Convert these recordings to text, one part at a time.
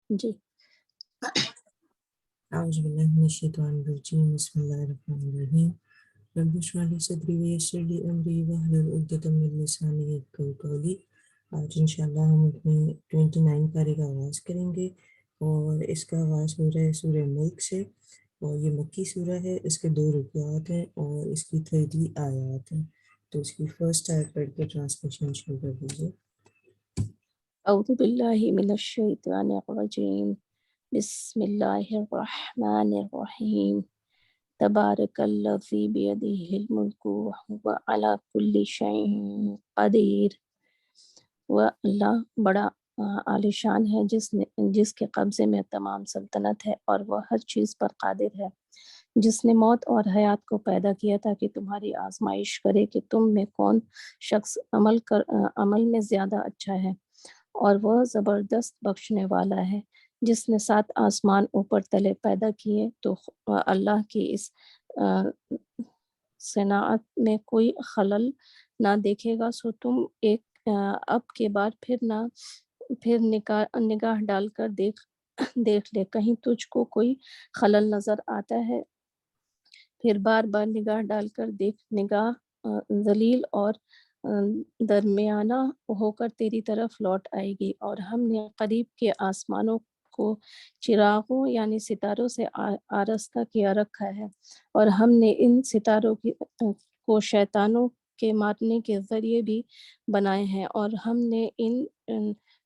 جی اعوذ باللہ من الشیطان الرجیم بسم اللہ الرحمن الرحیم رب اشرح لی صدری ویسر لی امری واحلل عقدۃ من لسانی یفقہوا قولی۔ آج انشاءاللہ ہم اپنے 29 پارے کا آغاز کریں گے اور اس کا آغاز ہو رہا ہے سورہ ملک سے، اور یہ مکی سورہ ہے، اس کے 2 رکوعات ہیں اور اس کی 30 آیات ہیں۔ تو اس کی فرسٹ آیت پڑھ کے ٹرانسلیشن شروع کر دیجیے۔ اعوذ باللہ من الشیطان الرجیم، بسم اللہ الرحمن الرحیم، تبارک الذی بیدہ الملک وہو علی کل شیء قدیر۔ وہ اللہ بڑا عالیشان ہے جس کے قبضے میں تمام سلطنت ہے اور وہ ہر چیز پر قادر ہے، جس نے موت اور حیات کو پیدا کیا تاکہ تمہاری آزمائش کرے کہ تم میں کون شخص عمل میں زیادہ اچھا ہے، اور وہ زبردست بخشنے والا ہے۔ جس نے 7 آسمان اوپر تلے پیدا کیے تو اللہ کی اس صناعت میں کوئی خلل نہ دیکھے گا، سو تم ایک اب کے بعد پھر نگاہ ڈال کر دیکھ لے، کہیں تجھ کو کوئی خلل نظر آتا ہے، پھر بار بار نگاہ ڈال کر دیکھ، نگاہ ذلیل اور درمیانہ ہو کر تیری طرف لوٹ آئے گی۔ اور ہم نے قریب کے آسمانوں کو چراغوں یعنی ستاروں سے آراستہ کیا رکھا ہے، اور ہم نے ان ستاروں کو شیطانوں کے مارنے کے ذریعے بھی بنائے ہیں، اور ہم نے ان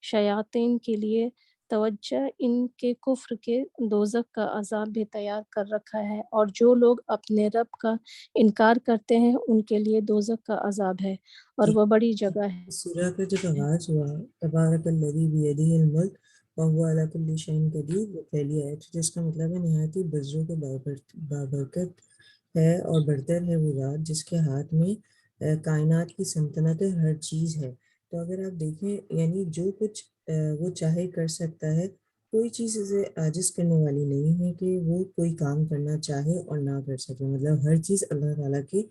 شیاطین کے لیے توجہ ان کے کفر کے دوزخ کا عذاب بھی تیار کر رکھا ہے، اور جو لوگ اپنے رب کا انکار کرتے ہیں ان کے لیے دوزخ کا عذاب ہے اور وہ بڑی جگہ ہے۔ اس سورہ کا جب آغاز ہوا تبارک الذی بیدہ الملک وہو علی کل شیء قدیر، وہ پہلی آیت ہے جس کا مطلب ہے نہایت ہی بزرگ و بابرکت ہے اور برتر ہے وہ ذات جس کے ہاتھ میں کائنات کی سلطنت ہر چیز ہے۔ تو اگر آپ دیکھیں یعنی جو کچھ وہ چاہے کر سکتا ہے، کوئی چیز اسے عاجز کرنے والی نہیں ہے کہ وہ کوئی کام کرنا چاہے اور نہ کر سکے، مطلب ہر چیز اللہ تعالیٰ کے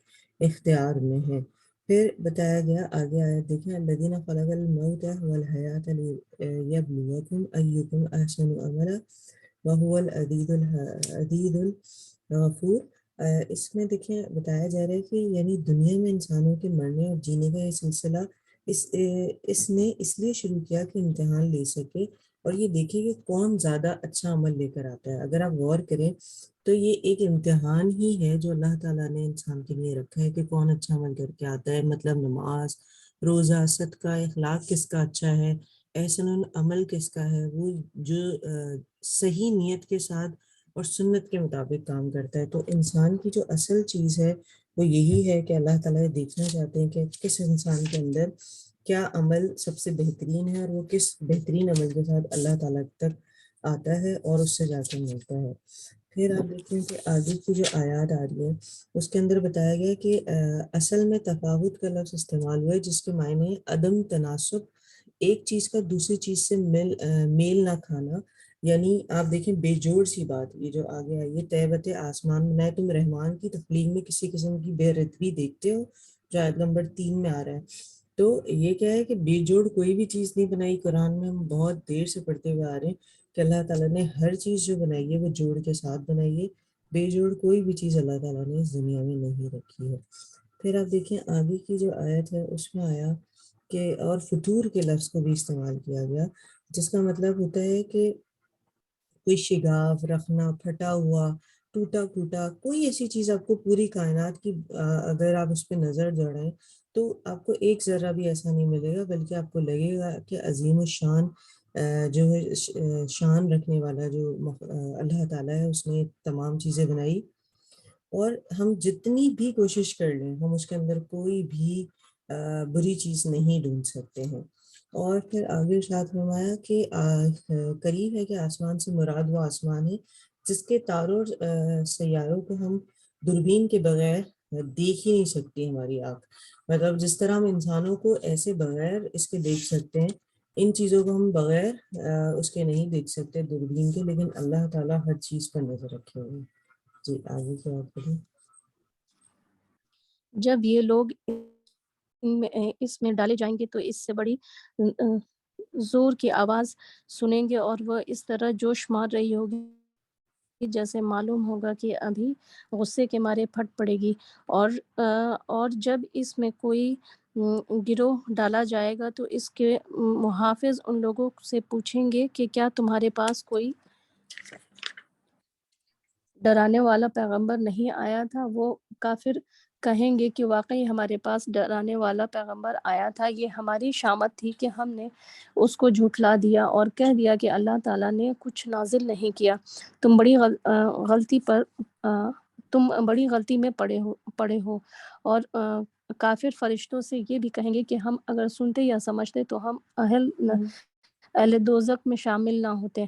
اختیار میں ہے۔ پھر بتایا گیا آگے آیت دیکھیں، الذین خلق الموت والحیاۃ لیبلوکم ایکم احسن عملا وہو العزیز الغفور۔ اس میں دیکھیں بتایا جا رہا ہے کہ یعنی دنیا میں انسانوں کے مرنے اور جینے کا یہ سلسلہ اس نے اس لیے شروع کیا کہ امتحان لے سکے اور یہ دیکھے کہ کون زیادہ اچھا عمل لے کر آتا ہے۔ اگر آپ غور کریں تو یہ ایک امتحان ہی ہے جو اللہ تعالیٰ نے انسان کے لیے رکھا ہے کہ کون اچھا عمل کر کے آتا ہے، مطلب نماز، روزہ، صدقہ، اخلاق کس کا اچھا ہے، احسن العمل کس کا ہے، وہ جو صحیح نیت کے ساتھ اور سنت کے مطابق کام کرتا ہے۔ تو انسان کی جو اصل چیز ہے وہ یہی ہے کہ اللہ تعالیٰ دیکھنا چاہتے ہیں کہ کس انسان کے اندر کیا عمل سب سے بہترین ہے اور وہ کس بہترین عمل کے ساتھ اللہ تعالیٰ تک آتا ہے اور اس سے جا کے ملتا ہے۔ پھر آپ دیکھیں کہ آگے کی جو آیات آ رہی ہے اس کے اندر بتایا گیا کہ اصل میں تفاوت کا لفظ استعمال ہوا ہے جس کے معنی عدم تناسب، ایک چیز کا دوسری چیز سے میل نہ کھانا، یعنی آپ دیکھیں بے جوڑ سی بات یہ جو آگے آئی ہے، تہبت آسمان بنائے، تم رحمان کی تخلیق میں کسی قسم کی بے رتبی دیکھتے ہو، جو آیت نمبر 3 میں آ رہا ہے۔ تو یہ کیا ہے کہ بے جوڑ کوئی بھی چیز نہیں بنائی، قرآن میں ہم بہت دیر سے پڑھتے ہوئے آ رہے ہیں کہ اللہ تعالیٰ نے ہر چیز جو بنائی ہے وہ جوڑ کے ساتھ بنائی ہے، بے جوڑ کوئی بھی چیز اللہ تعالیٰ نے اس دنیا میں نہیں رکھی ہے۔ پھر آپ دیکھیں آگے کی جو آیت ہے اس میں آیا کہ اور فطور کے لفظ کو بھی استعمال کیا گیا جس کا مطلب ہوتا ہے کہ کوئی شگاف رکھنا، پھٹا ہوا، ٹوٹا پھوٹا، کوئی ایسی چیز آپ کو پوری کائنات کی اگر آپ اس پہ نظر دوڑائیں تو آپ کو ایک ذرہ بھی ایسا نہیں ملے گا، بلکہ آپ کو لگے گا کہ عظیم الشان جو ہے شان رکھنے والا جو اللہ تعالیٰ ہے اس نے تمام چیزیں بنائی، اور ہم جتنی بھی کوشش کر لیں ہم اس کے اندر کوئی بھی بری چیز نہیں ڈھونڈ سکتے ہیں۔ اور پھر آگے ارشاد فرمایا کہ قریب ہے کہ آسمان سے مراد وہ آسمان ہے جس کے تاروں اور سیاروں کو ہم دوربین کے بغیر دیکھ ہی نہیں سکتی ہماری آنکھ، مطلب جس طرح ہم انسانوں کو ایسے بغیر اس کے دیکھ سکتے ہیں، ان چیزوں کو ہم بغیر اس کے نہیں دیکھ سکتے دوربین کے، لیکن اللہ تعالیٰ ہر چیز پر نظر رکھے ہوئے۔ جی آگے کیا آپ کریں۔ جب یہ لوگ اس میں ڈالے جائیں گے تو اس سے بڑی زور کی آواز سنیں گے اور وہ اس طرح جوش مار رہی ہوگی جیسے معلوم ہوگا کہ ابھی غصے کے مارے پھٹ پڑے گی، اور جب اس میں کوئی گروہ ڈالا جائے گا تو اس کے محافظ ان لوگوں سے پوچھیں گے کہ کیا تمہارے پاس کوئی ڈرانے والا پیغمبر نہیں آیا تھا؟ وہ کافر کہیں گے کہ واقعی ہمارے پاس ڈرانے والا پیغمبر آیا تھا، یہ ہماری شامت تھی کہ ہم نے اس کو جھٹلا دیا اور کہہ دیا کہ اللہ تعالیٰ نے کچھ نازل نہیں کیا۔ تم بڑی غلطی میں پڑے ہو۔ اور کافر فرشتوں سے یہ بھی کہیں گے کہ ہم اگر سنتے یا سمجھتے تو ہم اہل دوزخ میں شامل نہ ہوتے۔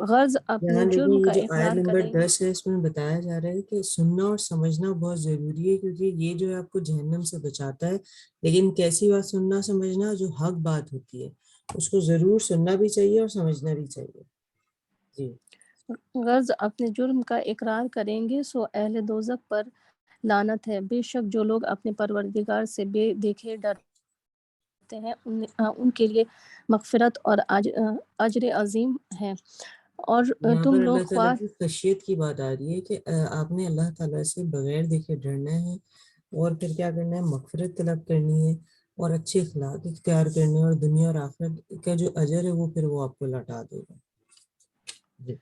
غرض اپنے یہاں دیکھیں جرم یہ کا جو آیت اقرار نمبر کریں 10 ہے، اس میں بتایا جا رہا ہے کہ سننا اور سمجھنا بہت ضروری ہے، کیونکہ یہ جو ہے آپ کو جہنم سے بچاتا ہے۔ لیکن کیسی بات سننا سمجھنا؟ جو حق بات ہوتی ہے اس کو ضرور سننا بھی چاہیے اور سمجھنا بھی چاہیے۔ جی، غرض اپنے جرم کا اقرار کریں گے سو اہل دوزخ پر لعنت ہے۔ بے شک جو لوگ اپنے پروردگار سے بے دیکھے ڈرتے ہیں ان کے لیے مغفرت اور اجر عظیم ہے۔ اور یہاں پر تم لوگ اللہ تعالیٰ خواہ کی خشیت کی بات آ رہی ہے کہ آپ نے اللہ تعالیٰ سے بغیر دیکھے ڈرنا ہے، اور پھر کیا کرنا ہے؟ مغفرت طلب کرنی ہے اور اچھے اخلاق اختیار کرنے ہیں، اور دنیا اور آخرت کا جو اجر ہے وہ پھر وہ آپ کو لوٹا دے گا۔ جی،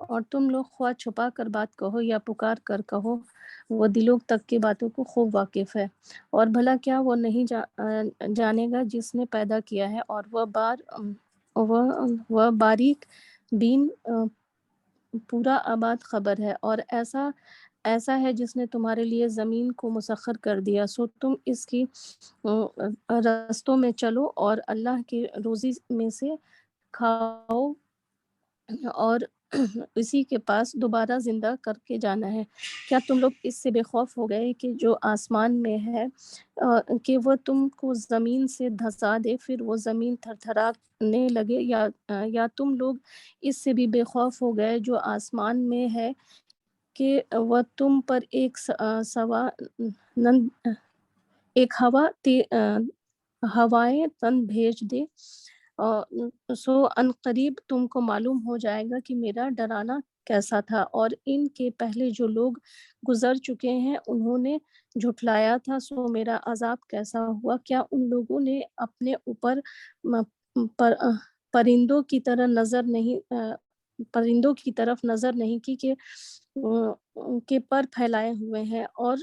اور تم لوگ خواہ چھپا کر بات کہو یا پکار کر کہو، وہ دلوں تک کی باتوں کو خوب واقف ہے۔ اور بھلا کیا وہ نہیں جانے گا جس نے پیدا کیا ہے، اور وہ باریک بین پورا آباد خبر ہے۔ اور ایسا ہے جس نے تمہارے لیے زمین کو مسخر کر دیا، سو تم اس کی رستوں میں چلو اور اللہ کی روزی میں سے کھاؤ اور اسی کے پاس دوبارہ زندہ کر کے جانا ہے۔ کیا تم لوگ اس سے بے خوف ہو گئے کہ جو آسمان میں ہے کہ وہ تم کو زمین سے دھسا دے، پھر وہ زمین تھرتھرانے لگے، یا تم لوگ اس سے بھی بے خوف ہو گئے جو آسمان میں ہے کہ وہ تم پر ایک ہوائیں تن بھیج دے، سو ان قریب تم کو معلوم ہو جائے گا کہ میرا ڈرانا کیسا تھا۔ اور ان کے پہلے جو لوگ گزر چکے ہیں انہوں نے جھٹلایا تھا، سو میرا عذاب کیسا ہوا۔ کیا ان لوگوں نے اپنے اوپر پرندوں کی طرف نظر نہیں کی کہ پر پھیلائے ہوئے ہیں اور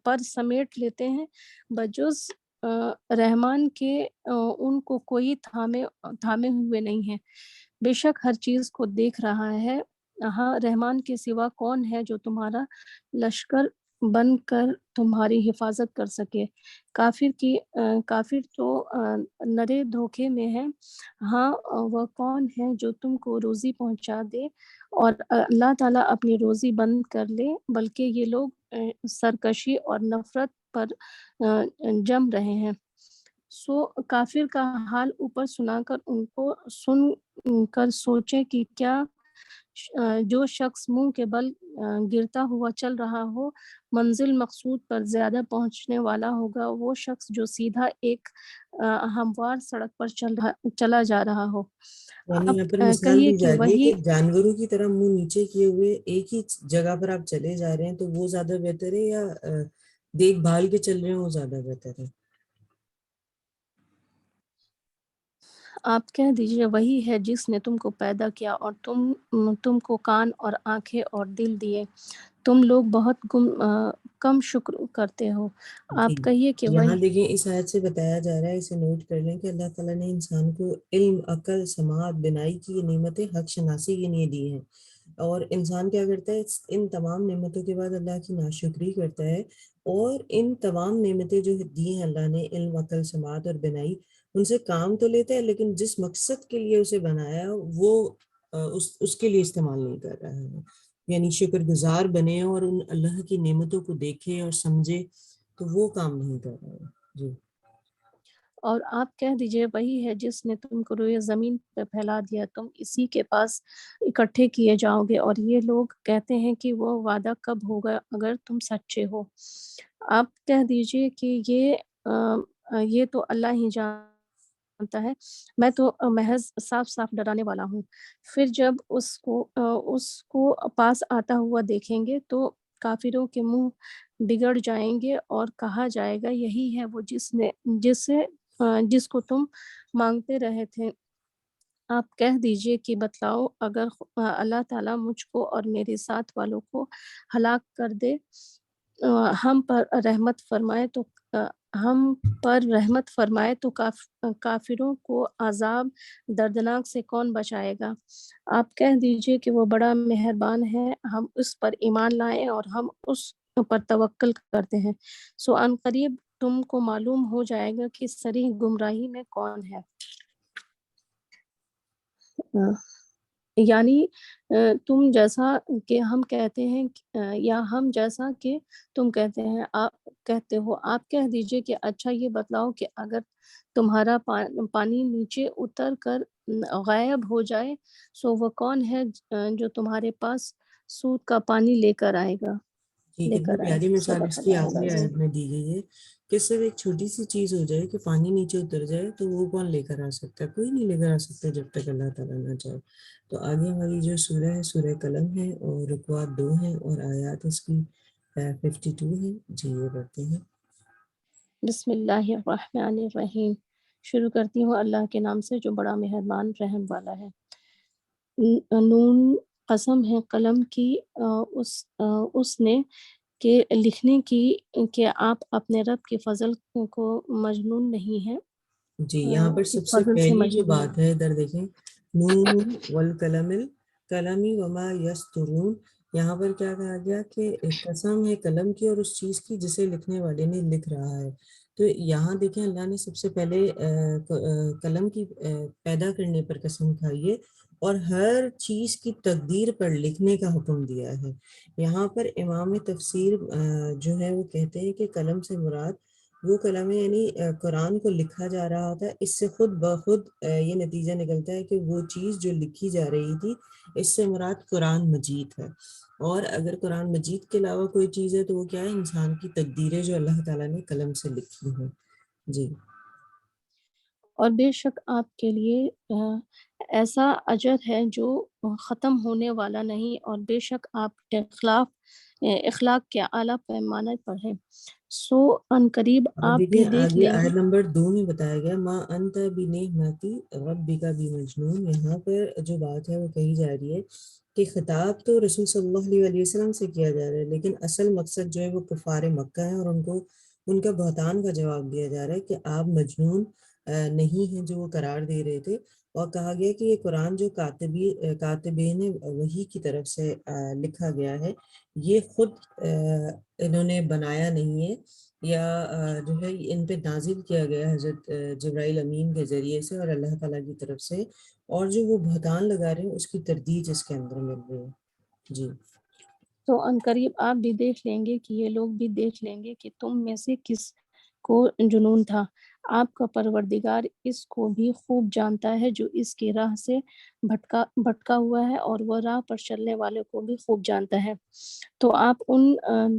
پر سمیٹ لیتے ہیں، بجز رحمان کے ان کو کوئی تھامے ہوئے نہیں ہے۔ بے شک ہر چیز کو دیکھ رہا ہے۔ ہاں، رحمان کے سوا کون ہے جو تمہارا لشکر بن کر تمہاری حفاظت کر سکے؟ کافر تو نرے دھوکے میں ہے۔ ہاں، وہ کون ہے جو تم کو روزی پہنچا دے اور اللہ تعالیٰ اپنی روزی بند کر لے، بلکہ یہ لوگ سرکشی اور نفرت پر جم رہے ہیں۔ سو کافر کا حال اوپر سنا کر ان کو سن کر سوچے کہ کیا جو شخص منہ کے بل گرتا ہوا چل رہا ہو منزل مقصود پر زیادہ پہنچنے والا ہوگا، وہ شخص جو سیدھا ایک ہموار سڑک پر چلا جا رہا ہو۔ یعنی اب یہاں پر مثال کہیے دی کہ جا رہی ہے وہی کہ جانوروں کی طرح منہ نیچے کیے ہوئے ایک ہی جگہ پر آپ چلے جا رہے ہیں تو وہ زیادہ بہتر ہے، یا دیکھ بھال کے چل رہے ہیں وہ زیادہ بہتر ہے؟ آپ کہہ دیجئے وہی ہے جس نے تم کو پیدا کیا اور تم کو کان اور آنکھیں اور دل دیے، تم لوگ بہت کم شکر کرتے ہو۔ جی، آپ کہیے کہ یہاں وہی دیکھیں اس آیت سے بتایا جا رہا ہے، اسے نوٹ کر لیں کہ اللہ تعالیٰ نے انسان کو علم، عقل، سماعت، بینائی کی یہ نعمتیں حق شناسی کے لیے دی ہیں، اور انسان کیا کرتا ہے؟ ان تمام نعمتوں کے بعد اللہ کی ناشکری کرتا ہے، اور ان تمام نعمتیں جو دی ہیں اللہ نے، علم، عقل، سماعت اور بینائی، ان سے کام تو لیتا ہے لیکن جس مقصد کے لیے اسے بنایا وہ اس کے لیے استعمال نہیں کر رہا ہے۔ یعنی شکر گزار بنے اور ان اللہ کی نعمتوں کو دیکھے اور سمجھے، تو وہ کام نہیں کر رہا ہے۔ جی، اور آپ کہہ دیجئے وہی ہے جس نے تم کو روئے زمین پہ پھیلا دیا، تم اسی کے پاس اکٹھے کیے جاؤ گے، اور یہ لوگ کہتے ہیں کہ وہ وعدہ کب ہوگا اگر تم سچے ہو۔ آپ کہہ دیجئے کہ یہ تو اللہ ہی جانتا ہے، میں تو محض صاف صاف ڈرانے والا ہوں۔ پھر جب اس کو پاس آتا ہوا دیکھیں گے تو کافروں کے منہ بگڑ جائیں گے اور کہا جائے گا یہی ہے وہ جس کو تم مانگتے رہے تھے۔ آپ کہہ دیجئے کہ بتلاؤ اگر اللہ تعالیٰ مجھ کو اور میرے ساتھ والوں کو ہلاک کر دے، ہم پر رحمت فرمائے تو کافروں کو عذاب دردناک سے کون بچائے گا؟ آپ کہہ دیجئے کہ وہ بڑا مہربان ہے، ہم اس پر ایمان لائیں اور ہم اس پر توکل کرتے ہیں، سو ان قریب تم کو معلوم ہو جائے گا کہ صریح گمراہی میں کون ہے۔ یعنی تم جیسا کہ ہم کہتے ہیں یا ہم جیسا کہ تم کہتے ہیں آپ کہتے ہو، آپ کہہ دیجئے کہ اچھا یہ بتلاؤ کہ اگر تمہارا پانی نیچے اتر کر غائب ہو جائے سو وہ کون ہے جو تمہارے پاس سود کا پانی لے کر آئے گا، جی، لے کتنی کر آئے۔ پیاری مثال صدق اس کی اللہ آخری العظیم۔ آیت میں دی گئی ہے کہ صرف ایک چھوٹی سی چیز ہو جائے کہ پانی نیچے اتر جائے تو وہ کون لے کر آ سکتا ہے؟ کوئی نہیں لے کر آ سکتا جب تک اللہ تعالیٰ نہ چاہے۔ تو آگے ہماری جو سورہ ہے سورہ قلم ہے اور رکوعات 2 ہیں اور آیات اس کی 52 ہیں۔ جی یہ پڑھتے ہیں۔ بسم اللہ الرحمن الرحیم۔ شروع کرتی ہوں اللہ کے نام سے جو بڑا مہربان رحم والا ہے۔ نون قسم ہے قلم کی اس نے کہ لکھنے کی کہ آپ اپنے رب کے فضل کو مجنون نہیں ہیں، جی یہاں پر سب سے فضل سے پہلی جو مجنون بات ہے ادھر دیکھیں، نون والقلم القلم وما یسطرون، یہاں پر کیا کہا گیا کہ قسم ہے قلم کی اور اس چیز کی جسے لکھنے والے نے لکھ رہا ہے۔ تو یہاں دیکھیں اللہ نے سب سے پہلے قلم کی پیدا کرنے پر قسم کھائی ہے اور ہر چیز کی تقدیر پر لکھنے کا حکم دیا ہے۔ یہاں پر امام تفسیر جو ہے وہ کہتے ہیں کہ قلم سے مراد وہ قلم ہے، یعنی قرآن کو لکھا جا رہا تھا، اس سے خود بخود یہ نتیجہ نکلتا ہے کہ وہ چیز جو لکھی جا رہی تھی اس سے مراد قرآن مجید ہے، اور اگر قرآن مجید کے علاوہ کوئی چیز ہے تو وہ کیا ہے؟ انسان کی تقدیریں جو اللہ تعالیٰ نے قلم سے لکھی ہیں۔ جی اور بے شک آپ کے لیے ایسا اجر ہے جو ختم ہونے والا نہیں، اور بے شک آپ اخلاق کے اعلیٰ پیمانے پر ہیں، سو ان قریب اور آپ بھی دیکھیں دیکھ آگے لیں گے۔ آیت نمبر 2 میں بتایا گیا ما انت بنعمتی ربک بمجنون، یہاں پر جو بات ہے وہ کہی جا رہی ہے کہ خطاب تو رسول صلی اللہ علیہ وسلم سے کیا جا رہا ہے، لیکن اصل مقصد جو ہے وہ کفار مکہ ہے، اور ان کا بہتان کا جواب دیا جا رہا ہے کہ آپ مجنون نہیں ہیں جو وہ قرار دے رہے تھے، اور کہا گیا کہ یہ قرآن جو کاتبین وحی کی طرف سے لکھا گیا ہے یہ خود انہوں نے بنایا نہیں ہے، یا جو ہے ان پہ نازل کیا گیا حضرت جبرائیل امین کے ذریعے سے اور اللہ تعالیٰ کی طرف سے، اور جو وہ بہتان لگا رہے ہیں اس کی تردید اس کے اندر مل رہی ہے۔ جی تو ان قریب آپ بھی دیکھ لیں گے کہ یہ لوگ بھی دیکھ لیں گے کہ تم میں سے کس کو جنون تھا، آپ کا پروردگار اس کو بھی خوب جانتا ہے جو اس کی راہ سے بھٹکا ہوا ہے، اور وہ راہ پر چلنے والے کو بھی خوب جانتا ہے۔ تو آپ ان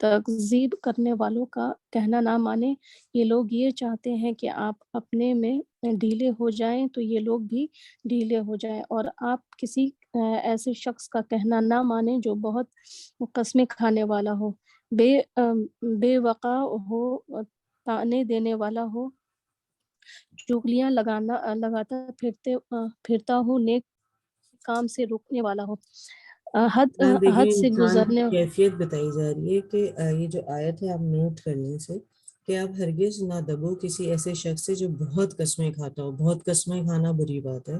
تکذیب کرنے والوں کا کہنا نہ مانیں، یہ لوگ یہ چاہتے ہیں کہ آپ اپنے میں ڈھیلے ہو جائیں تو یہ لوگ بھی ڈھیلے ہو جائیں، اور آپ کسی ایسے شخص کا کہنا نہ مانیں جو بہت قسمیں کھانے والا ہو، بے وقع ہو، تانے دینے والا ہو، چغلیاں لگاتا پھرتا ہو، نیک کام سے روکنے والا ہو، یہاں دیکھیں حد سے انسان کی گزرنے۔ کیفیت بتائی جا رہی ہے کہ یہ جو آیت ہے آپ نوٹ کرنے سے کہ آپ ہرگز نہ دبو کسی ایسے شخص سے جو بہت قسمیں کھاتا ہو۔ بہت قسمیں کھانا بری بات ہے،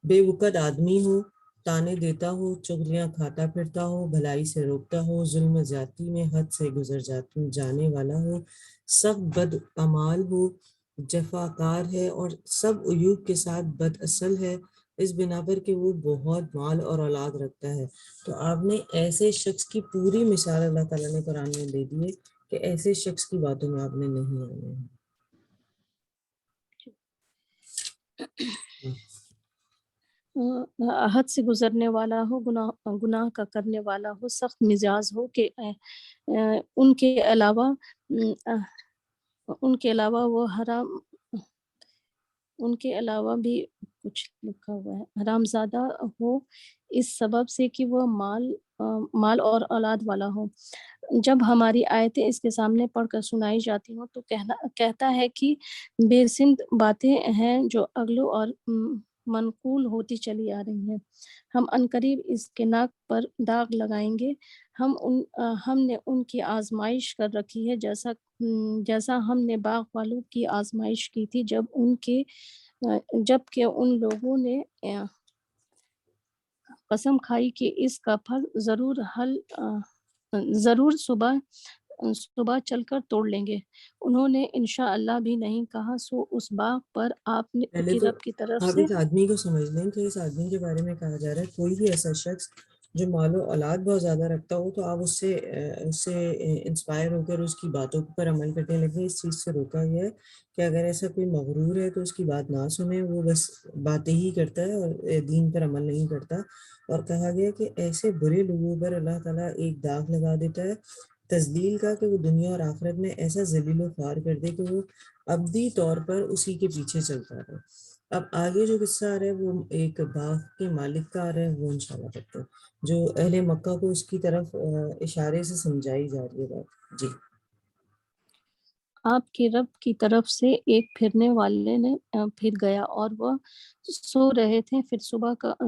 بے وقت آدمی ہو، تانے دیتا ہو، چغلیاں کھاتا پھرتا ہو، بھلائی سے روکتا ہو، ظلم زیادتی میں حد سے جانے والا ہو، سخت بد اعمال ہو، جفاکار ہے اور سب عیوب کے ساتھ بد اصل ہے، اس بنا پر کہ وہ بہت مال اور اولاد رکھتا ہے۔ تو آپ نے ایسے شخص کی پوری مثال اللہ تعالیٰ نے قرآن میں دے دی ہے کہ ایسے شخص کی باتوں میں آپ نے نہیں آنا ہے۔ حد سے گزرنے والا ہو، گناہ کا کرنے والا ہو، سخت مزاج ہو کہ ان کے علاوہ وہ حرام ان کے علاوہ بھی کچھ لکھا ہوا ہے۔ حرامزادہ ہو اس سبب سے کہ وہ مال اور اولاد والا ہو۔ جب ہماری آیتیں اس کے سامنے پڑھ کر سنائی جاتی ہوں تو کہتا ہے کہ بے سند باتیں ہیں جو اگلو اور منقول ہوتی چلی آ رہی ہیں۔ ہم عنقریب اس کے ناک پر داغ لگائیں گے۔ ہم نے ان کی آزمائش کر رکھی ہے جیسا ہم نے باغ والوں کی آزمائش کی تھی جب کہ ان لوگوں نے قسم کھائی کہ اس کا پھل ضرور صبح چل کر توڑ لیں گے۔ انہوں نے انشاءاللہ بھی نہیں کہا، سو اس باغ پر آپ پہلے کی تو رب کی طرف آپ سے اس آدمی کو سمجھ لیں کہ اس آدمی کے بارے میں کہا جا رہا ہے کوئی بھی ایسا شخص جو مال و اولاد بہت زیادہ رکھتا ہو تو آپ اس سے انسپائر ہو کر اس کی باتوں پر عمل کرنے لگے۔ اس چیز سے روکا گیا ہے کہ اگر ایسا کوئی مغرور ہے تو اس کی بات نہ سنیں، وہ بس باتیں ہی کرتا ہے اور دین پر عمل نہیں کرتا۔ اور کہا گیا کہ ایسے برے لوگوں پر اللہ تعالیٰ ایک داغ لگا دیتا ہے تذلیل کا، کہ وہ دنیا اور آخرت میں ایسا ذلیل و خوار کر دے کہ وہ ابدی طور پر اسی کے پیچھے چلتا رہے۔ اب آگے جو قصہ آ رہا ہے وہ ایک باغ کے مالک کا آ رہا ہے، وہ انشاءاللہ کرتے ہیں جو اہل مکہ کو اس کی طرف اشارے سے سمجھائی جا رہی ہے بات۔ جی آپ کے رب کی طرف سے ایک پھرنے والے نے پھر گیا اور وہ سو رہے تھے، پھر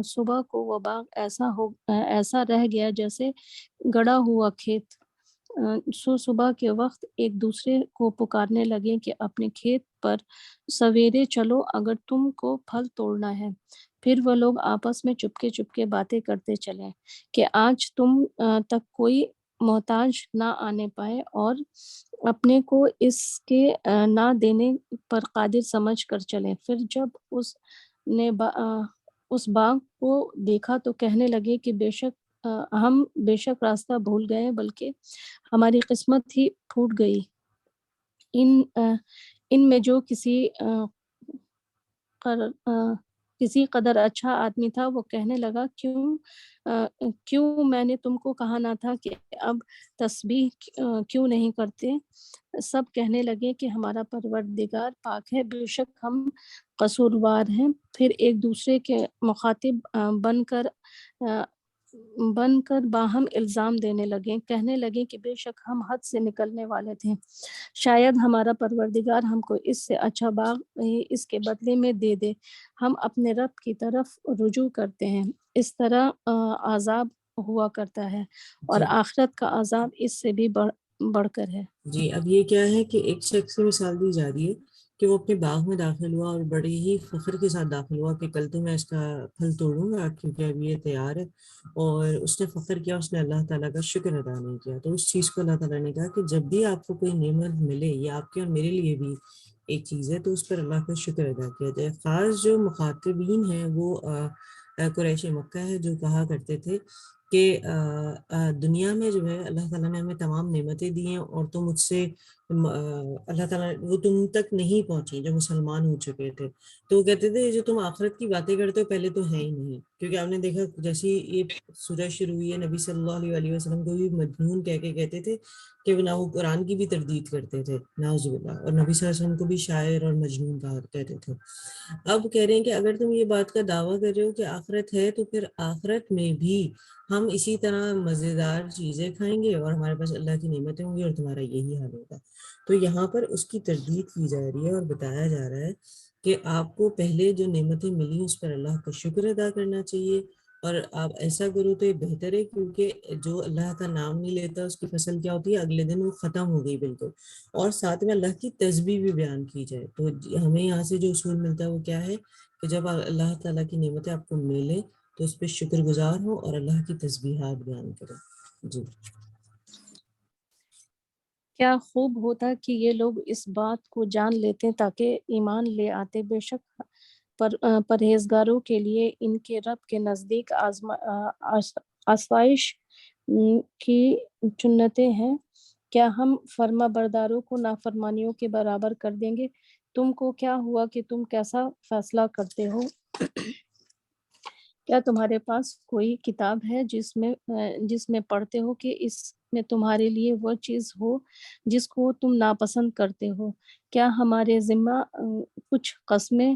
صبح کو وہ باغ ایسا رہ گیا جیسے گڑا ہوا کھیت۔ سو صبح کے وقت ایک دوسرے کو پکارنے لگے کہ اپنے کھیت پر سویرے چلو اگر تم کو پھل توڑنا ہے۔ پھر وہ لوگ آپس میں چپکے باتیں کرتے چلے کہ آج تم تک کوئی محتاج نہ آنے پائے اور اپنے کو اس کے نہ دینے پر قادر سمجھ کر چلے۔ پھر جب اس نے اس باغ کو دیکھا تو کہنے لگے کہ ہم بے شک راستہ بھول گئے، بلکہ ہماری قسمت ہی پھوٹ گئی۔ ان میں جو کسی قدر اچھا آدمی تھا وہ کہنے لگا کیوں میں نے تم کو کہا نہ تھا کہ اب تسبیح کیوں نہیں کرتے؟ سب کہنے لگے کہ ہمارا پروردگار پاک ہے، بے شک ہم قصوروار ہیں۔ پھر ایک دوسرے کے مخاطب بن کر باہم الزام دینے لگے، کہنے لگے کہ بے شک ہم حد سے نکلنے والے تھے، شاید ہمارا پروردگار ہم کو اس سے اچھا باغ اس کے بدلے میں دے دے۔ ہم اپنے رب کی طرف رجوع کرتے ہیں، اس طرح عذاب ہوا کرتا ہے اور جی آخرت کا عذاب اس سے بھی بڑھ کر ہے۔ جی اب یہ کیا ہے کہ ایک شخص کی مثال دی جا رہی ہے کہ وہ اپنے باغ میں داخل ہوا اور بڑے ہی فخر کے ساتھ داخل ہوا کہ کل تو میں اس کا پھل توڑوں گا کیونکہ اب یہ تیار ہے، اور اس نے فخر کیا، اس نے اللہ تعالیٰ کا شکر ادا نہیں کیا۔ تو اس چیز کو اللہ تعالیٰ نے کہا کہ جب بھی آپ کو کوئی نعمت ملے، یہ آپ کے اور میرے لیے بھی ایک چیز ہے، تو اس پر اللہ کا شکر ادا کیا جائے۔ خاص جو مخاطبین ہیں وہ قریش مکہ ہے، جو کہا کرتے تھے کہ دنیا میں جو ہے اللہ تعالیٰ نے ہمیں تمام نعمتیں دی ہیں اور تم مجھ سے اللہ تعالیٰ وہ تم تک نہیں پہنچی جو مسلمان ہو چکے تھے۔ تو وہ کہتے تھے جو تم آخرت کی باتیں کرتے ہو پہلے تو ہے ہی نہیں، کیونکہ آپ نے دیکھا جیسی یہ سورہ شروع ہوئی ہے نبی صلی اللہ علیہ وسلم کو بھی مجنون کہہ کے کہتے تھے کہ نہ وہ قرآن کی بھی تردید کرتے تھے نعوذ باللہ، اور نبی صلی اللہ علیہ وسلم کو بھی شاعر اور مجنون کہا کہتے تھے۔ اب کہہ رہے ہیں کہ اگر تم یہ بات کا دعویٰ کر رہے ہو کہ آخرت ہے تو پھر آخرت میں بھی ہم اسی طرح مزیدار چیزیں کھائیں گے اور ہمارے پاس اللہ کی نعمتیں ہوں گی اور تمہارا یہی حال ہوگا۔ تو یہاں پر اس کی تردید کی جا رہی ہے اور بتایا جا رہا ہے کہ آپ کو پہلے جو نعمتیں ملی اس پر اللہ کا شکر ادا کرنا چاہیے، اور آپ ایسا کرو تو یہ بہتر ہے، کیونکہ جو اللہ کا نام نہیں لیتا اس کی فصل کیا ہوتی ہے، اگلے دن وہ ختم ہو گئی بالکل۔ اور ساتھ میں اللہ کی تسبیح بھی بیان کی جائے۔ تو ہمیں یہاں سے جو اصول ملتا ہے وہ کیا ہے کہ جب اللہ تعالیٰ کی نعمتیں آپ کو ملے تو اس پہ شکر گزار ہو اور اللہ کی تسبیحات بیان کریں۔ جی کیا خوب ہوتا کہ یہ لوگ اس بات کو جان لیتے تاکہ ایمان لے آتے، بے شک پرہیزگاروں کے لیے ان کے رب کے نزدیک آسائش کی جنتیں ہیں۔ کیا ہم فرما برداروں کو نافرمانیوں کے برابر کر دیں گے؟ تم کو کیا ہوا کہ تم کیسا فیصلہ کرتے ہو؟ کیا تمہارے پاس کوئی کتاب ہے جس میں پڑھتے ہو کہ اس میں تمہارے لیے وہ چیز ہو جس کو تم ناپسند کرتے ہو؟ کیا ہمارے ذمہ کچھ قسمیں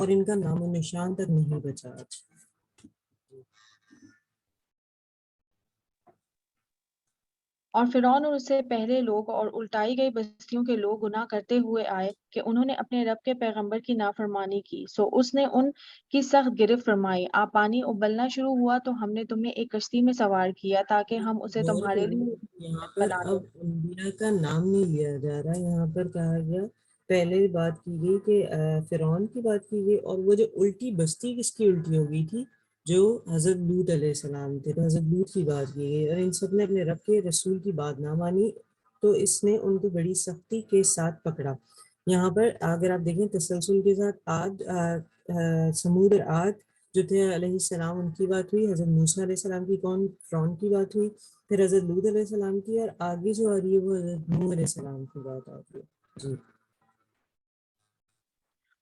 اور ان کا نام و نشان تک نہیں بچا. اور فرعون اور اس سے پہلے لوگ اور الٹائی گئی بستیوں کے لوگ گناہ کرتے ہوئے آئے کہ انہوں نے اپنے رب کے پیغمبر کی نافرمانی کی، سو اس نے ان کی سخت گرفت فرمائی. آپ پانی ابلنا شروع ہوا تو ہم نے تمہیں ایک کشتی میں سوار کیا تاکہ ہم اسے غور تمہارے کریں، لیے یہاں نعمت پر بنا اب دیں. انبیاء کا نام نہیں لیا جا رہا. یہاں پر کہا گیا، پہلے بات کی گئی کہ فرعون کی بات کی گئی، اور وہ جو الٹی بستی کس کی الٹی ہو گئی تھی، جو حضرت لوط علیہ السلام تھے. تو حضرت لوط کی بات کی گئی، اور ان سب نے اپنے رب کے رسول کی بات نہ مانی تو اس نے ان کو بڑی سختی کے ساتھ پکڑا. یہاں پر اگر آپ دیکھیں تسلسل کے ساتھ سمود اور عاد جو تھے علیہ السلام، ان کی بات ہوئی. حضرت موسیٰ علیہ السلام کی قوم فرعون کی بات ہوئی، پھر حضرت لوط علیہ السلام کی، اور آگے جو آ رہی ہے وہ حضرت نوح علیہ السلام کی بات آ رہی ہے. جی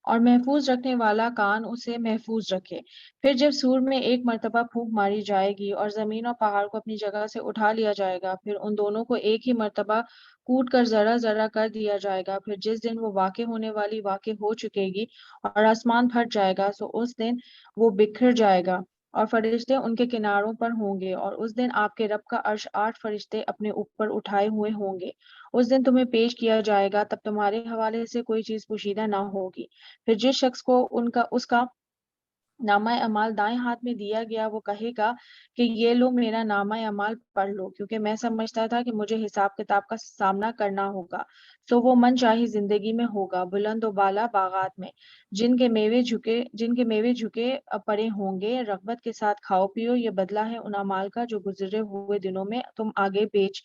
اور محفوظ رکھنے والا کان اسے محفوظ رکھے. پھر جب سور میں ایک مرتبہ پھونک ماری جائے گی اور زمین اور پہاڑ کو اپنی جگہ سے اٹھا لیا جائے گا، پھر ان دونوں کو ایک ہی مرتبہ کوٹ کر ذرہ ذرہ کر دیا جائے گا. پھر جس دن وہ واقع ہونے والی واقع ہو چکے گی اور آسمان پھٹ جائے گا، سو اس دن وہ بکھر جائے گا اور فرشتے ان کے کناروں پر ہوں گے. اور اس دن آپ کے رب کا عرش 8 فرشتے اپنے اوپر اٹھائے ہوئے ہوں گے. اس دن تمہیں پیش کیا جائے گا، تب تمہارے حوالے سے کوئی چیز پوشیدہ نہ ہوگی. پھر جس شخص کو اس کا نامہ اعمال دائیں ہاتھ میں دیا گیا وہ کہے گا کہ یہ لو میرا نامہ اعمال پڑھ لو، کیونکہ میں سمجھتا تھا کہ مجھے حساب کتاب کا سامنا کرنا ہوگا. سو وہ من چاہی زندگی میں ہوگا، بلند و بالا باغات میں، جن کے میوے جھکے پڑے ہوں گے. رغبت کے ساتھ کھاؤ پیو، یہ بدلہ ہے ان اعمال کا جو گزرے ہوئے دنوں میں تم آگے بیچ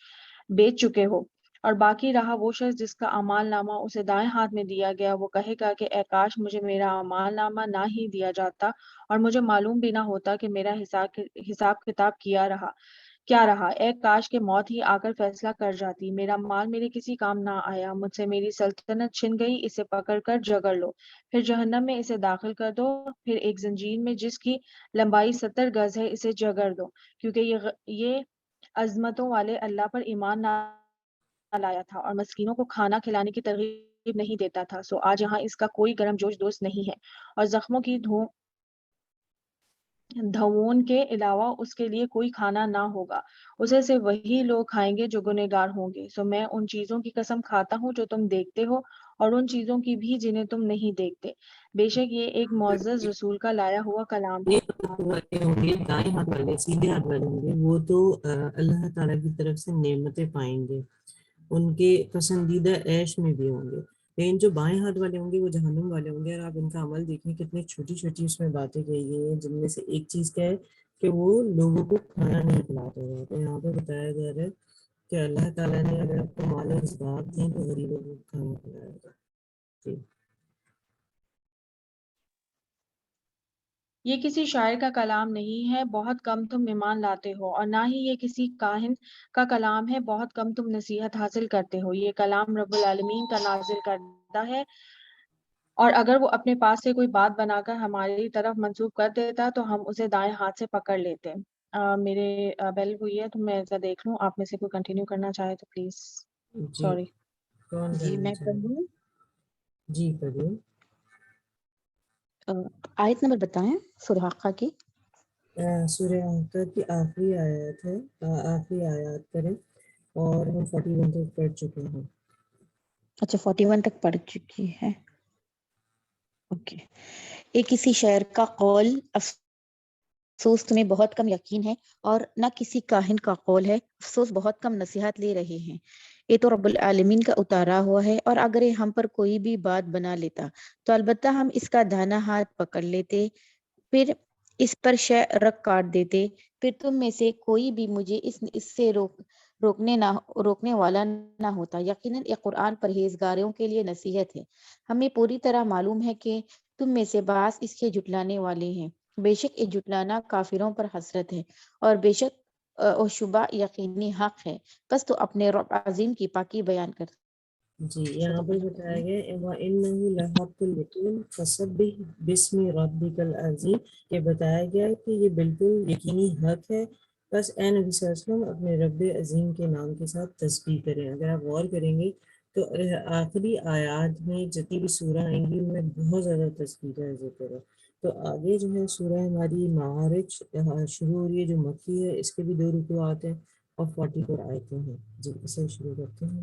چکے ہو. اور باقی رہا وہ شخص جس کا اعمال نامہ اسے دائیں ہاتھ میں دیا گیا، وہ کہے گا کہ اے کاش مجھے میرا اعمال نامہ نہ ہی دیا جاتا اور مجھے معلوم بھی نہ ہوتا کہ میرا حساب کتاب کیا رہا. اے کاش کہ موت ہی آ کر فیصلہ کر جاتی. میرا مال میرے کسی کام نہ آیا، مجھ سے میری سلطنت چھن گئی، اسے پکڑ کر جگڑ لو. پھر جہنم میں اسے داخل کر دو، پھر ایک زنجیر میں جس کی لمبائی 70 گز ہے اسے جگڑ دو، کیونکہ یہ عظمتوں والے اللہ پر ایمان نہ لایا تھا اور مسکینوں کو کھانا کھلانے کی ترغیب نہیں دیتا تھا. سو آج یہاں اس کا کوئی گرم جوش دوست نہیں ہے، اور زخموں کی دھوون کے علاوہ اس کے لیے کوئی کھانا نہ ہوگا. اسے سے وہی لوگ کھائیں گے جو گنہگار ہوں گے. سو میں ان چیزوں کی قسم کھاتا ہوں جو تم دیکھتے ہو اور ان چیزوں کی بھی جنہیں تم نہیں دیکھتے. بے شک یہ ایک معزز رسول کا لایا ہوا کلام ہے. یہ والے ہوں گے، دائیں ہاتھ والے، سیدھے ہاتھ والے ہوں گے، وہ تو اللہ تعالیٰ کی طرف سے نعمتیں پائیں گے، ان کے پسندیدہ عیش میں بھی ہوں گے. لیکن جو بائیں ہاتھ والے ہوں گے وہ جہنم والے ہوں گے. اور آپ ان کا عمل دیکھیں کتنی چھوٹی چھوٹی اس میں باتیں کہی گئی ہیں، جن میں سے ایک چیز کیا ہے کہ وہ لوگوں کو کھانا نہیں کھلاتے ہیں. تو یہاں پہ بتایا جا رہا ہے کہ اللہ تعالیٰ نے اگر آپ کو مال و اسباب دیں تو غریبوں کو کھانا کھلائے گا. جی یہ کسی شاعر کا کلام نہیں ہے، بہت کم تم ایمان لاتے ہو، اور نہ ہی یہ کسی کاہن کا کلام ہے، بہت کم تم نصیحت حاصل کرتے ہو. یہ کلام رب العالمین کا نازل کردہ ہے، اور اگر وہ اپنے پاس سے کوئی بات بنا کر ہماری طرف منسوب کر دیتا تو ہم اسے دائیں ہاتھ سے پکڑ لیتے. میرے بیل ہوئی ہے تو میں ایسا دیکھ لوں، آپ میں سے کوئی کنٹینیو کرنا چاہے تو پلیز. G sorry. کون جی کرنا میں چاہے گا؟ پڑھوں. جی پڑھیے. آیت نمبر بتائیں سورہ حقہ کی. سورہ حقہ کی آخری آیات ہے، آخری آیات کریں، اور ہم 41 تک پڑھ چکے ہیں. اچھا 41 تک پڑھ چکی ہے. اوکے. ایک کسی شعر کا قول افسوس تمہیں بہت کم یقین ہے، اور نہ کسی کاہن کا قول ہے افسوس بہت کم نصیحت لے رہے ہیں. یہ تو رب العالمین کا اتارا ہوا ہے، اور اگر یہ ہم پر کوئی بھی بات بنا لیتا تو البتہ ہم اس کا دانا ہاتھ پکڑ لیتے، پھر اس پر رکھ کاٹ دیتے. پھر تم میں سے کوئی بھی مجھے اس سے روکنے والا نہ ہوتا. یقیناً یہ قرآن پرہیزگاروں کے لیے نصیحت ہے. ہمیں پوری طرح معلوم ہے کہ تم میں سے بعض اس کے جھٹلانے والے ہیں. بے شک یہ جھٹلانا کافروں پر حسرت ہے، اور بے شک شبہ یقینی حق ہے. بس تو اپنے رب عظیم کی پاکی بیان کر. جی یہاں پر بتایا گیا وَإِنَّهُ لَحَقُّ الْيَقِينِ فَسَبِّحْ بِاسْمِ رَبِّكَ الْعَظِيمِ. یہ بتایا گیا کہ یہ بالکل یقینی حق ہے، بس اے نبی صلی اللہ علیہ وسلم اپنے رب عظیم کے نام کے ساتھ تسبیح کریں. اگر آپ غور کریں گے تو آخری آیات میں جتنی بھی سورہ آئیں گی ان میں بہت زیادہ تذکیرہ ذکر ہے. تو آگے جو ہے سورہ ہماری معارج شروع ہو رہی ہے جو مکی ہے، اس کے بھی 2 رکوعات ہیں اور 44 آیتیں ہیں. جی اسے شروع کرتے ہیں.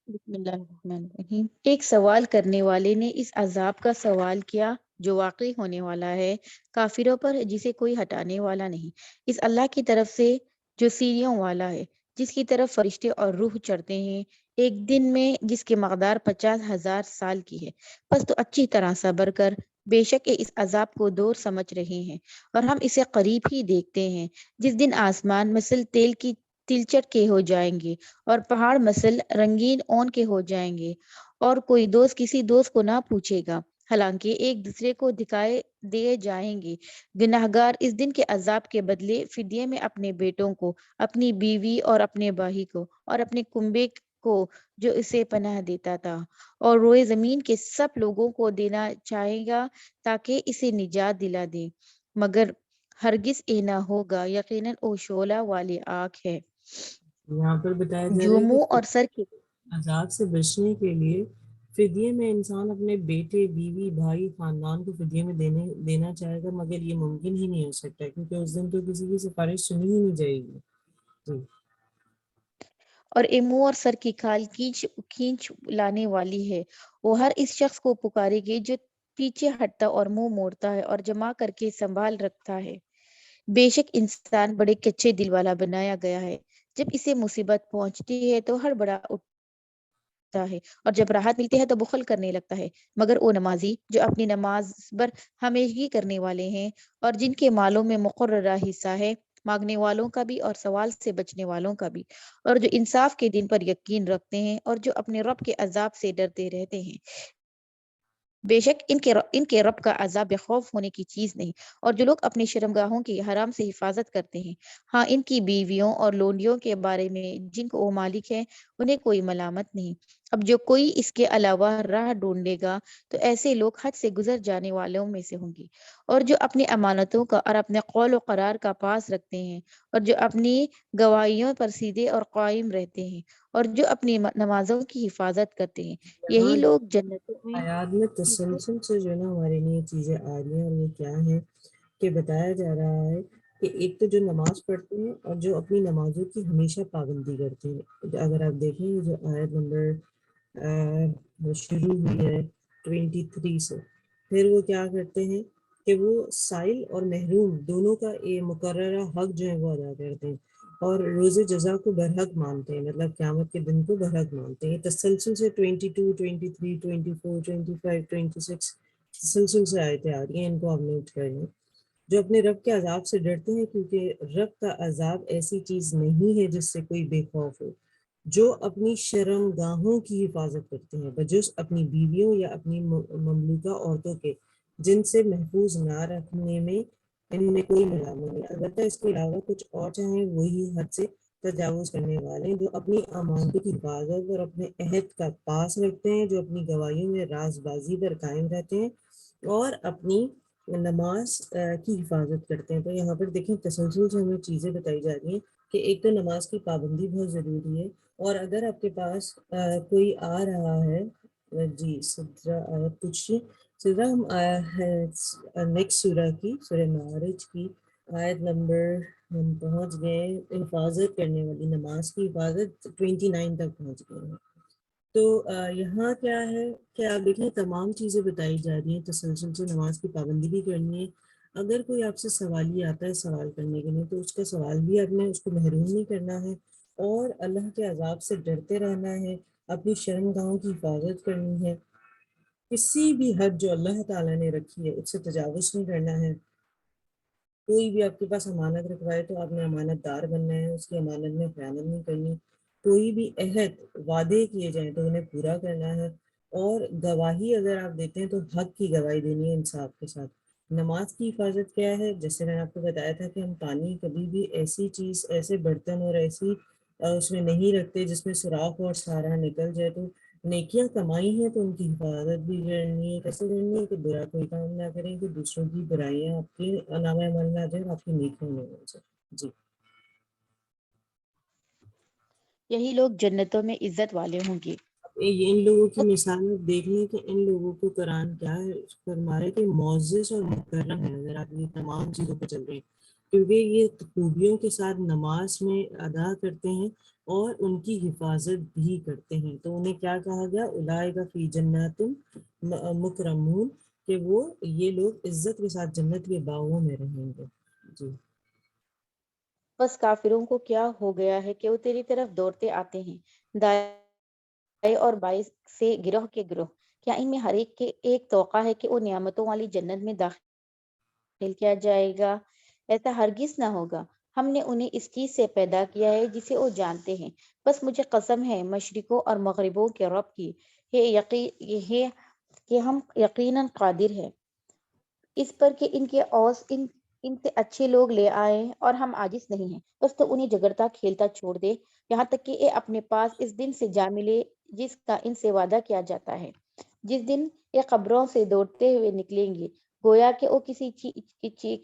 بسم اللہ الرحمن الرحیم. ایک سوال کرنے والے نے اس عذاب کا سوال کیا جو واقع ہونے والا ہے کافروں پر جسے کوئی ہٹانے والا نہیں، اس اللہ کی طرف سے جو سیڑھیوں والا ہے، جس کی طرف فرشتے اور روح چڑھتے ہیں ایک دن میں جس کی مقدار 50,000 سال کی ہے. پس تو اچھی طرح صبر کر، بے شک یہ اس عذاب کو دور سمجھ رہے ہیں اور ہم اسے قریب ہی دیکھتے ہیں. جس دن آسمان مثل تیل کی تلچٹ کے ہو جائیں گے اور پہاڑ مثل رنگین اون کے ہو جائیں گے، اور کوئی دوست کسی دوست کو نہ پوچھے گا، حالانکہ ایک دوسرے کو دکھائے دیے جائیں گے. گناہگار اس دن کے عذاب کے بدلے فدیے میں اپنے بیٹوں کو، اپنی بیوی اور اپنے بھائی کو اور اپنے کنبے کو جو اسے پناہ دیتا تھا اور روئے زمین کے سب لوگوں کو دینا چاہے گا تاکہ اسے نجات دلا دے، مگر ہرگز یہ نہ ہوگا، یقیناً وہ شعلہ والی آگ ہے یہاں پر بتایا جا رہا جو ہے منہ کہ اور سر کے عذاب سے بچنے کے لیے فدیے میں انسان اپنے بیٹے، بیوی، بھائی، خاندان کو فدیے میں دینا چاہے گا، مگر یہ ممکن ہی نہیں ہو سکتا کیونکہ اس دن تو کسی کی سفارش سنی ہی نہیں جائے گی. جی اور اے منہ اور سر کی کھال کھینچ لانے والی ہے. وہ ہر اس شخص کو پکارے گی جو پیچھے ہٹتا اور منہ موڑتا ہے اور جمع کر کے سنبھال رکھتا ہے. بے شک انسان بڑے کچے دل والا بنایا گیا ہے، جب اسے مصیبت پہنچتی ہے تو ہڑبڑا اٹھتا ہے اور جب راحت ملتی ہے تو بخل کرنے لگتا ہے. مگر وہ نمازی جو اپنی نماز پر ہمیشگی کرنے والے ہیں اور جن کے مالوں میں مقررہ حصہ ہے، مانگنے والوں کا بھی اور سوال سے بچنے والوں کا بھی، اور جو انصاف کے دن پر یقین رکھتے ہیں اور جو اپنے رب کے عذاب سے ڈرتے رہتے ہیں. بے شک ان کے رب کا عذاب بے خوف ہونے کی چیز نہیں، اور جو لوگ اپنی شرمگاہوں کی حرام سے حفاظت کرتے ہیں، ہاں ان کی بیویوں اور لونڈیوں کے بارے میں جن کو وہ مالک ہے انہیں کوئی ملامت نہیں. اب جو کوئی اس کے علاوہ راہ ڈھونڈے گا تو ایسے لوگ حد سے گزر جانے والوں میں سے ہوں گے، اور جو اپنی امانتوں کا اور اپنے قول و قرار کا پاس رکھتے ہیں اور جو اپنی گواہیوں پر سیدھے اور قائم رہتے ہیں اور جو اپنی نمازوں کی حفاظت کرتے ہیں، یہاں یہی لوگ جنتوں میں آیات میں تسلسل سے جو ہے نا ہمارے لیے چیزیں آ رہی ہیں، اور وہ کیا ہیں کہ بتایا جا رہا ہے کہ ایک تو جو نماز پڑھتے ہیں اور جو اپنی نمازوں کی ہمیشہ پابندی کرتے ہیں. اگر آپ دیکھیں جو آیت نمبر شروع ہوئی ہے 23 سے، پھر وہ کیا کرتے ہیں کہ وہ سائل اور محروم دونوں کا ایک مقررہ حق جو ہے وہ ادا کرتے ہیں اور روز جزا کو برحق مانتے ہیں، مطلب قیامت کے دن کو برحق مانتے ہیں. تسلسل سے 22، 23، 24، 25، 26 تسلسل سے آیتیں آ رہی ہیں، ان کو آپ نوٹ کر لیں. جو اپنے رب کے عذاب سے ڈرتے ہیں کیونکہ رب کا عذاب ایسی چیز نہیں ہے جس سے کوئی بے خوف ہو. جو اپنی شرم گاہوں کی حفاظت کرتے ہیں بجز اپنی بیویوں یا اپنی مملوکہ عورتوں کے، جن سے محفوظ نہ رکھنے میں ان میں کوئی ملامت نہیں. البتہ اس کے علاوہ کچھ اور چاہیں وہی حد سے تجاوز کرنے والے جو اپنی امانتوں کی حفاظت اور اپنے عہد کا پاس رکھتے ہیں، جو اپنی گواہیوں میں راز بازی پر قائم رہتے ہیں اور اپنی نماز کی حفاظت کرتے ہیں. تو یہاں پر دیکھیں تسلسل سے ہمیں چیزیں بتائی جا رہی ہیں کہ ایک تو نماز کی پابندی بہت ضروری ہے، اور اگر آپ کے پاس کوئی آ رہا ہے جی سدرا آیت پوچھیے. سدرا ہم آیا ہے نیکسٹ سورہ کی، سورہ معارج کی آیت نمبر ہم پہنچ گئے حفاظت کرنے والی نماز کی حفاظت 29 تک پہنچ گئے ہیں. تو یہاں کیا ہے کہ آپ دیکھیں تمام چیزیں بتائی جا رہی ہیں. تسلسل سے نماز کی پابندی بھی کرنی ہے. اگر کوئی آپ سے سوال ہی آتا ہے سوال کرنے کے لیے تو اس کا سوال بھی آپ نے اس کو محروم نہیں کرنا ہے اور اللہ کے عذاب سے ڈرتے رہنا ہے، اپنی شرم گاہوں کی حفاظت کرنی ہے، کسی بھی حد جو اللہ تعالیٰ نے رکھی ہے اس سے تجاوز نہیں کرنا ہے. کوئی بھی آپ کے پاس امانت رکھوائے تو آپ نے امانت دار بننا ہے، اس کی امانت میں خیانت نہیں کرنی. کوئی بھی عہد وعدے کیے جائیں تو انہیں پورا کرنا ہے، اور گواہی اگر آپ دیتے ہیں تو حق کی گواہی دینی ہے انصاف کے ساتھ. نماز کی حفاظت کیا ہے؟ جیسے میں نے آپ کو بتایا تھا کہ ہم پانی کبھی بھی ایسی چیز، ایسے برتن اور ایسی اس میں نہیں رکھتے جس میں سوراخ اور سارا نکل جائے. تو نیکیاں کمائی ہیں تو ان کی حفاظت بھی کرنی ہے. کیسے کرنی ہے کہ برا کوئی کام نہ کریں کہ دوسروں کی برائیاں آپ کے نامہ عمل میں آ جائیں، آپ کی نیکیوں میں آ جائیں. جی یہی لوگ جنتوں میں عزت والے ہوں گے۔ ان لوگوں کی مثال دیکھ لیں کہ ان لوگوں کو قرآن کیا ہے فرما رہے کہ معزز اور مکرم ہے اگر آپ یہ تمام چیزوں پہ چل رہے ہیں، کیونکہ یہ خوبیوں کے ساتھ نماز میں ادا کرتے ہیں اور ان کی حفاظت بھی کرتے ہیں، تو انہیں کیا کہا گیا؟ اولئک فی جنات مکرمون، کہ وہ یہ لوگ عزت کے ساتھ جنت کے باغوں میں رہیں گے۔ جی بس کافروں کو کیا ہو گیا ہے کہ وہ تیری طرف دوڑتے آتے ہیں دائیں اور بائیں سے گروہ کے گروہ، کیا ان میں ہر ایک کے ایک توقع ہے کہ وہ نعمتوں والی جنت میں داخل کیا جائے گا؟ ایسا ہرگز نہ ہوگا۔ ہم نے انہیں اس چیز سے پیدا کیا ہے جسے وہ جانتے ہیں، بس مجھے قسم ہے مشرقوں اور مغربوں کے رب کی، ہے کہ ہم یقیناً قادر ہیں اس پر کہ ان کے اوس ان سے اچھے لوگ لے آئے، اور ہم عاجز نہیں ہیں۔ بس تو انہیں جگڑتا کھیلتا چھوڑ دے، یہاں تک کہ یہ اپنے پاس اس دن سے جا ملے جس کا ان سے وعدہ کیا جاتا ہے، جس دن یہ قبروں سے دوڑتے ہوئے نکلیں گے، گویا کہ وہ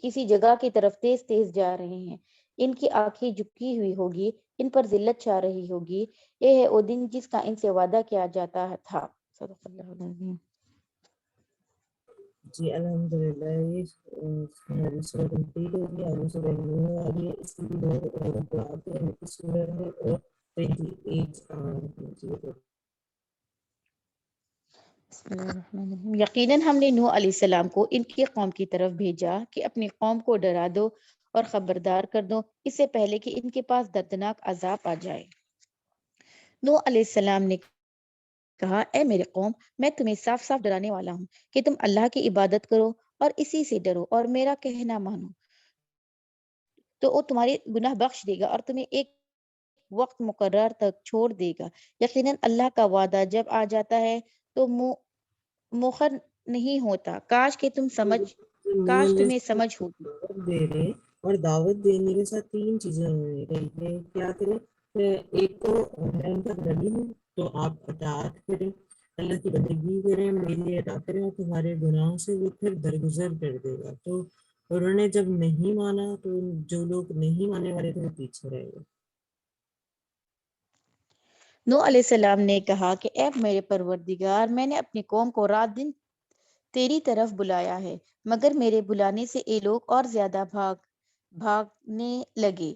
کسی جگہ کی طرف تیز تیز جا رہے ہیں۔ ان کی آنکھیں جھکی ہوئی ہوگی، ان پر ذلت چھا رہی ہوگی۔ یہ ہے وہ دن جس کا ان سے وعدہ کیا جاتا تھا۔ صدق اللہ العظیم۔ جی الحمدللہ، یہ ہماری سورہ کمپلیٹ ہو گئی، آگے سورہ نور آ رہی ہے، اس کی بھی بات ہے، اس سورہ ہے اور 28 بسم اللہ الرحمن الرحیم۔ یقیناً ہم نے نوح علیہ السلام کو ان کی قوم کی طرف بھیجا کہ اپنی قوم کو ڈرا دو اور خبردار کر دو، اس سے پہلے کہ ان کے پاس دردناک عذاب آ جائے۔ نوح علیہ السلام نے کہا، اے میرے قوم، میں تمہیں صاف صاف ڈرانے والا ہوں کہ تم اللہ کی عبادت کرو اور اسی سے ڈرو اور میرا کہنا مانو، تو وہ تمہارے گناہ بخش دے گا اور تمہیں ایک وقت مقرر تک چھوڑ دے گا۔ یقیناً اللہ کا وعدہ جب آ جاتا ہے تو مؤخر نہیں ہوتا۔ کاش تمہیں سمجھ ہوتی۔ دعوت دے رہے ہیں، اور دعوت دینے کے ساتھ 3 چیزیں ہونی چاہیے، کیا کریں؟ ایک تو میں ان کا نبی ہوں تو آپ اطاعت کریں، اللہ کی بندگی کریں، میری اطاعت کریں، اور تمہارے گناہوں سے وہ پھر درگزر کر دے گا۔ تو انہوں نے جب نہیں مانا تو جو لوگ نہیں ماننے والے تھے وہ پیچھے رہ گئے۔ نوح علیہ السلام نے کہا کہ اے میرے پروردگار، میں نے اپنی قوم کو رات دن تیری طرف بلایا ہے، مگر میرے بلانے سے یہ لوگ اور زیادہ بھاگنے لگے۔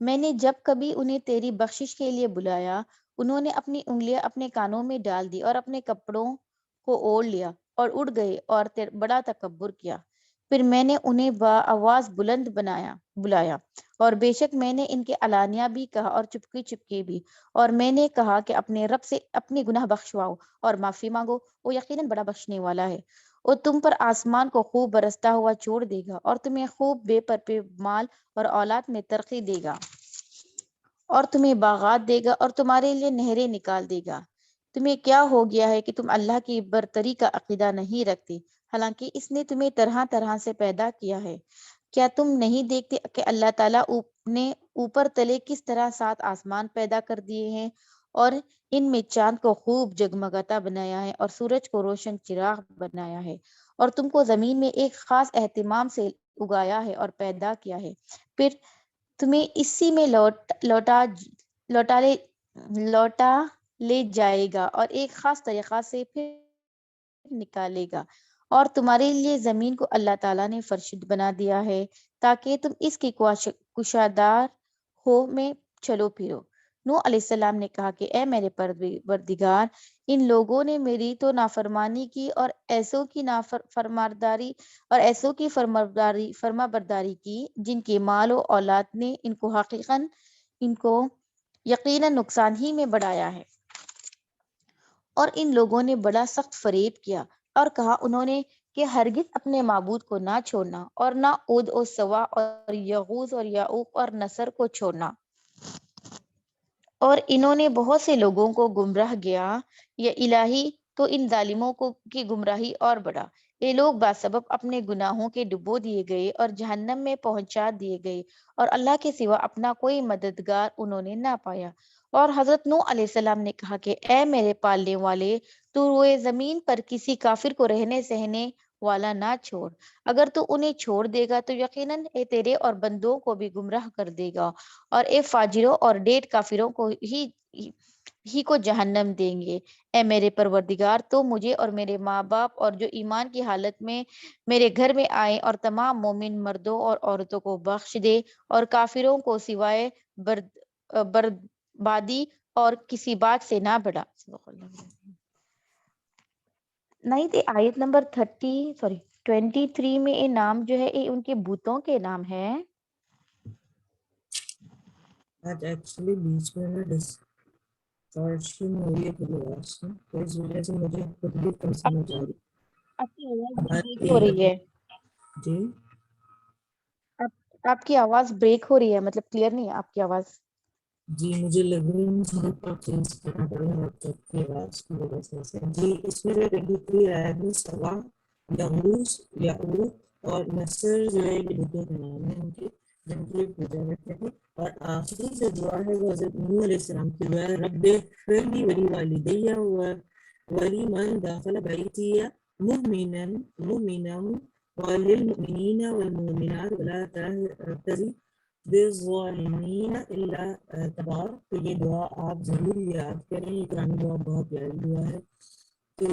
میں نے جب کبھی انہیں تیری بخشش کے لیے بلایا، انہوں نے اپنی انگلیاں اپنے کانوں میں ڈال دی اور اپنے کپڑوں کو اوڑھ لیا اور اڑ گئے اور بڑا تکبر کیا۔ پھر میں نے انہیں بآواز بلند بلایا، اور بے شک میں نے ان کے علانیہ بھی کہا اور چپکے چپکے بھی، اور میں نے کہا کہ اپنے رب سے اپنے گناہ بخشواؤ اور معافی مانگو، وہ یقیناً بڑا بخشنے والا ہے۔ وہ تم پر آسمان کو خوب برستا ہوا چھوڑ دے گا اور تمہیں خوب بے پرپے مال اور اولاد میں ترقی دے گا، اور تمہیں باغات دے گا اور تمہارے لیے نہریں نکال دے گا۔ تمہیں کیا ہو گیا ہے کہ تم اللہ کی برتری کا عقیدہ نہیں رکھتے، حالانکہ اس نے تمہیں طرح طرح سے پیدا کیا ہے۔ کیا تم نہیں دیکھتے کہ اللہ تعالیٰ نے اوپر تلے کس طرح 7 آسمان پیدا کر دیے ہیں، اور ان میں چاند کو خوب جگمگاتا بنایا ہے اور سورج کو روشن چراغ بنایا ہے، اور تم کو زمین میں ایک خاص اہتمام سے اگایا ہے اور پیدا کیا ہے، پھر تمہیں اسی میں لوٹا لے جائے گا اور ایک خاص طریقہ سے پھر نکالے گا، اور تمہارے لیے زمین کو اللہ تعالیٰ نے فرش بنا دیا ہے تاکہ تم اس کی کشادار ہو میں چلو پھرو۔ نوح علیہ السلام نے کہا کہ اے میرے پروردگار، ان لوگوں نے میری تو نافرمانی کی اور ایسوں کی فرما برداری کی جن کے مال و اولاد نے ان کو یقیناً نقصان ہی میں بڑھایا ہے، اور ان لوگوں نے بڑا سخت فریب کیا اور کہا انہوں نے کہ ہرگز اپنے معبود کو نہ چھوڑنا، اور نہ عود و سوا اور یغوث اور یعوق اور نصر کو چھوڑنا، اور انہوں نے بہت سے لوگوں کو گمراہ کیا۔ یا الہی، تو ان ظالموں کی گمراہی اور بڑھا۔ یہ لوگ باسبب اپنے گناہوں کے ڈبو دیے گئے اور جہنم میں پہنچا دیے گئے، اور اللہ کے سوا اپنا کوئی مددگار انہوں نے نہ پایا۔ اور حضرت نوح علیہ السلام نے کہا کہ اے میرے پالنے والے، تو روئے زمین پر کسی کافر کو رہنے سہنے والا نہ چھوڑ، اگر تو انہیں چھوڑ دے گا تو یقیناً اے تیرے اور بندوں کو بھی گمراہ کر دے گا، اور اے فاجروں اور ڈیٹ کافروں کو ہی کو جہنم دیں گے۔ اے میرے پروردگار، تو مجھے اور میرے ماں باپ اور جو ایمان کی حالت میں میرے گھر میں آئے اور تمام مومن مردوں اور عورتوں کو بخش دے، اور کافروں کو سوائے بربادی اور کسی بات سے نہ بڑھا۔ نہیں تھی آیت نمبر 23 میں یہ نام جو ہے یہ ان کے بتوں کے نام ہے۔ آج ایکچولی بیچ میں ڈسٹارشن ہو رہی ہے پوری آواز سے، تو اس وجہ سے مجھے خود بھی کم سمجھ آ رہی آپ کی آواز ہے۔ بریک ہو رہی ہے، جی آپ کی آواز بریک ہو رہی ہے، مطلب کلیئر نہیں ہے آپ کی آواز۔ جی مجھے لگ رہی ہے مجھے چینج کرنا پڑے گا لیپ ٹاپ کی آواز کی وجہ سے۔ جی اس میں جو 23 آیت میں سوا، یغوس، یعوق اور نصر جو ہے یہ بتوں کے نام ہیں ان کے، جن کی پوجا کرتے ہیں۔ اور آخری جو دعا ہے وہ حضرت نوح علیہ السلام کی دعا ہے، رب اغفر لی ولی والدی ولی من دخل بیتی مؤمنا وللمؤمنین والمؤمنات ولا تزد بالظالمین الا تبار۔ تو یہ دعا آپ ضرور یاد کریں، یہ قرآن دعا بہت پیاری دعا ہے۔ تو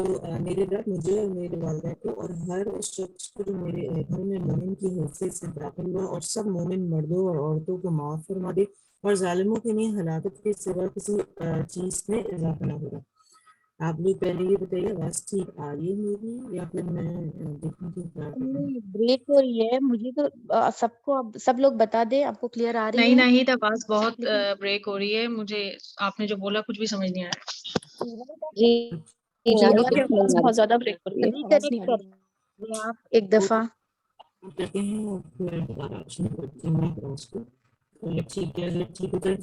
میرے رب مجھے اور میرے والدہ کو اور ہر اس شخص کو جو میرے گھر میں مومن کی حیثیت سے داخل ہوا، اور سب مومن مردوں اور عورتوں کو معاف فرما دے، اور ظالموں کے لیے ہلاکت کے سوا کسی چیز میں اضافہ نہ ہوگا۔ آپ لوگ پہلے یہ بتائیے آواز ٹھیک آ رہی ہے میری یا پھر میں دیکھوں کہ کیا کروں؟ بریک ہو رہی ہے مجھے تو، سب لوگ بتا دیں آپ کو کلیئر آ رہی ہے؟ نہیں آواز بہت بریک ہو رہی ہے، مجھے آپ نے جو بولا کچھ بھی سمجھ نہیں آیا۔ جی جی آپ آپ کی آواز بہت زیادہ بریک ہو رہی ہے، آواز نہیں ریکنیکٹ آ کر رہی۔ دیں آپ ایک دفعہ۔ کہتے ہیں اور پھر دوبارہ شروع کرتے ہیں میں اس کو۔ ٹھیک ہے ٹھیک ہے